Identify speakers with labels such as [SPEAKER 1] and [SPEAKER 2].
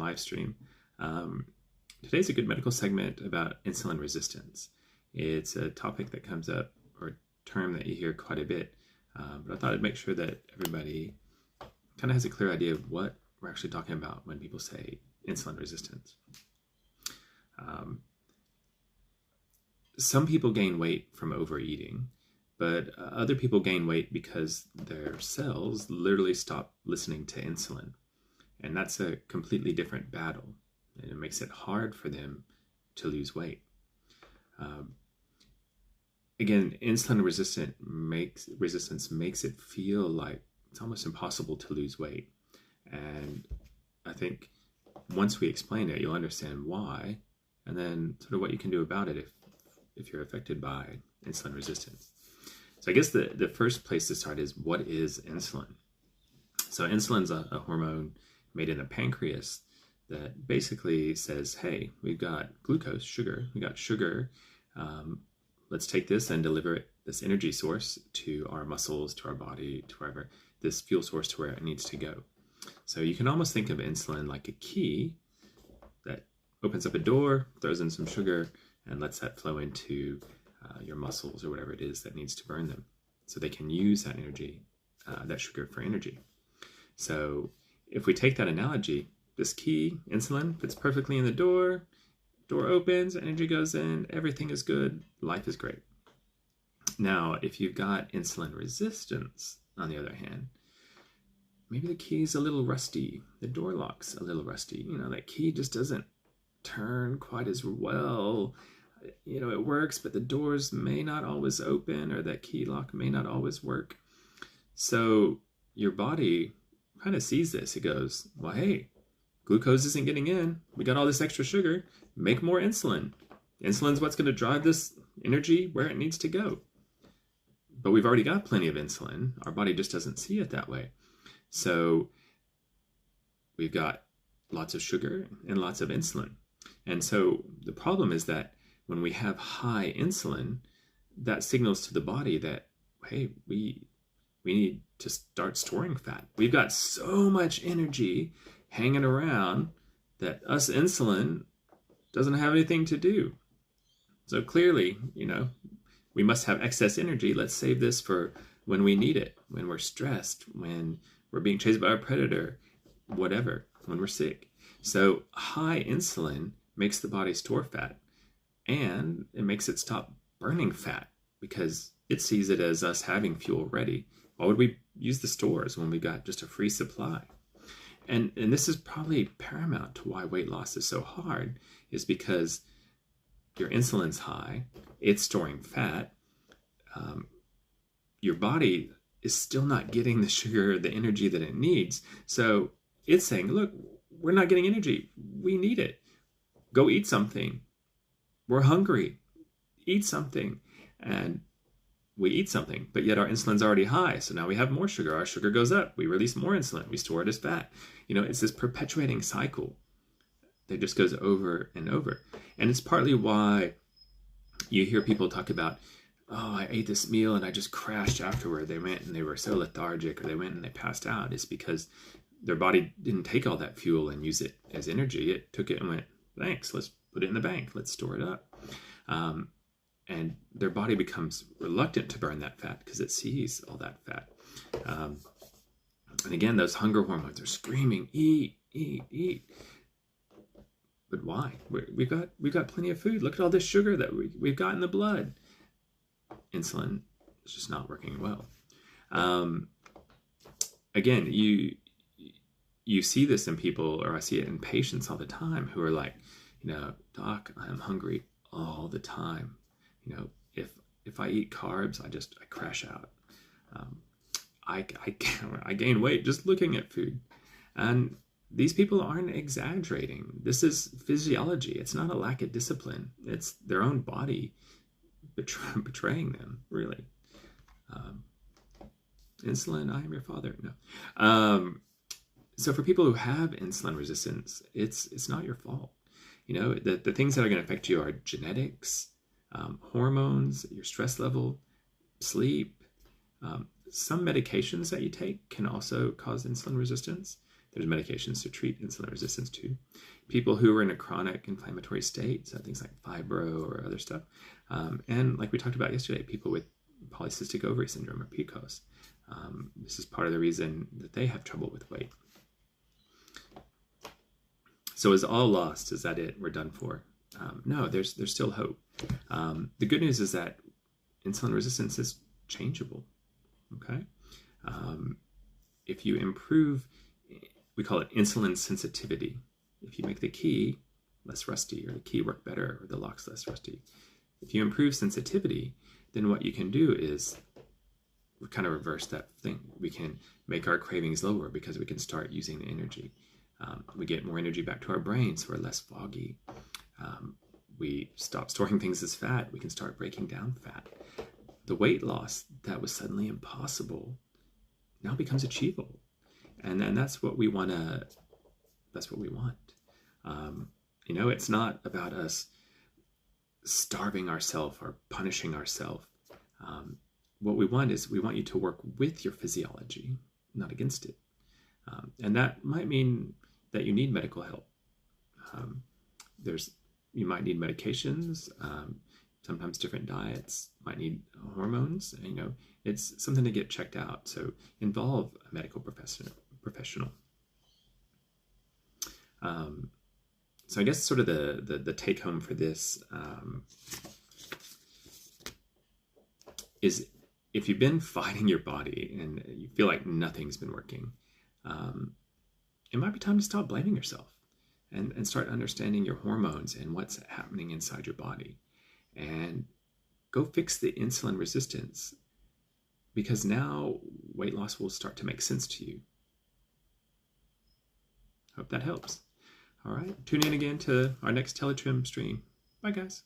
[SPEAKER 1] live stream. Today's a good medical segment about insulin resistance. It's a topic that comes up, or a term that you hear quite a bit, but I thought I'd make sure that everybody kind of has a clear idea of what we're actually talking about when people say insulin resistance. Some people gain weight from overeating, but other people gain weight because their cells literally stop listening to insulin. And that's a completely different battle. And it makes it hard for them to lose weight. Again, insulin resistance makes it feel like it's almost impossible to lose weight. And I think once we explain it, you'll understand why, and then sort of what you can do about it if you're affected by insulin resistance. So I guess the first place to start is, what is insulin? So insulin's a hormone made in the pancreas that basically says, hey, we've got glucose, sugar, we got sugar. Let's take this and deliver this energy source to our muscles, to our body, to wherever, this fuel source to where it needs to go. So you can almost think of insulin like a key that opens up a door, throws in some sugar, and lets that flow into your muscles or whatever it is that needs to burn them, so they can use that energy, that sugar, for energy. So if we take that analogy, this key, insulin, fits perfectly in the door opens, energy goes in, everything is good, life is great. Now, if you've got insulin resistance, on the other hand, maybe the key's a little rusty, the door lock's a little rusty, that key just doesn't turn quite as well. It works, but the doors may not always open, or that key lock may not always work. So your body kind of sees this. It goes, well, hey, glucose isn't getting in. We got all this extra sugar. Make more insulin. Insulin's what's going to drive this energy where it needs to go. But we've already got plenty of insulin. Our body just doesn't see it that way. So we've got lots of sugar and lots of insulin. And so the problem is that when we have high insulin, that signals to the body that, hey, we need to start storing fat. We've got so much energy hanging around that us insulin doesn't have anything to do. So clearly, we must have excess energy. Let's save this for when we need it, when we're stressed, when we're being chased by a predator, whatever, when we're sick. So high insulin makes the body store fat, and it makes it stop burning fat because it sees it as us having fuel ready. Why would we use the stores when we've got just a free supply? And this is probably paramount to why weight loss is so hard, is because your insulin's high, it's storing fat. Your body is still not getting the sugar, the energy that it needs. So it's saying, look, we're not getting energy. We need it. Go eat something. We're hungry. Eat something. And we eat something, but yet our insulin's already high. So now we have more sugar. Our sugar goes up. We release more insulin. We store it as fat. It's this perpetuating cycle that just goes over and over. And it's partly why you hear people talk about, oh, I ate this meal and I just crashed afterward. They went and they were so lethargic, or they went and they passed out. It's because their body didn't take all that fuel and use it as energy. It took it and went, thanks, let's put it in the bank. Let's store it up. And their body becomes reluctant to burn that fat because it sees all that fat. And again, those hunger hormones are screaming, eat, eat, eat. But why? We've got plenty of food. Look at all this sugar that we've got in the blood. Insulin is just not working well. Again, you see this in people, or I see it in patients all the time, who are like, doc, I'm hungry all the time. If I eat carbs, I crash out. I gain weight just looking at food. And these people aren't exaggerating. This is physiology. It's not a lack of discipline. It's their own body betraying them, really. Insulin, I am your father. No. So for people who have insulin resistance, it's not your fault. The things that are going to affect you are genetics, hormones, your stress level, sleep. Some medications that you take can also cause insulin resistance. There's medications to treat insulin resistance too. People who are in a chronic inflammatory state, so things like fibro or other stuff. And like we talked about yesterday, people with polycystic ovary syndrome or PCOS. This is part of the reason that they have trouble with weight. So is all lost? Is that it? We're done for? No, there's still hope. The good news is that insulin resistance is changeable. Okay, if you improve, we call it insulin sensitivity. If you make the key less rusty, or the key work better, or the locks less rusty, if you improve sensitivity, then what you can do is kind of reverse that thing. We can make our cravings lower because we can start using the energy. We get more energy back to our brains, so we're less foggy. We stop storing things as fat. We can start breaking down fat. The weight loss that was suddenly impossible now becomes achievable. And then that's what we want to, that's what we want. It's not about us starving ourselves or punishing ourselves. What we want is, we want you to work with your physiology, not against it. And that might mean that you need medical help. You might need medications, sometimes different diets, might need hormones. It's something to get checked out. So involve a medical professional. So I guess sort of the take home for this is, if you've been fighting your body and you feel like nothing's been working, it might be time to stop blaming yourself and start understanding your hormones and what's happening inside your body. And go fix the insulin resistance, because now weight loss will start to make sense to you. Hope that helps. All right, tune in again to our next Teletrim stream. Bye, guys.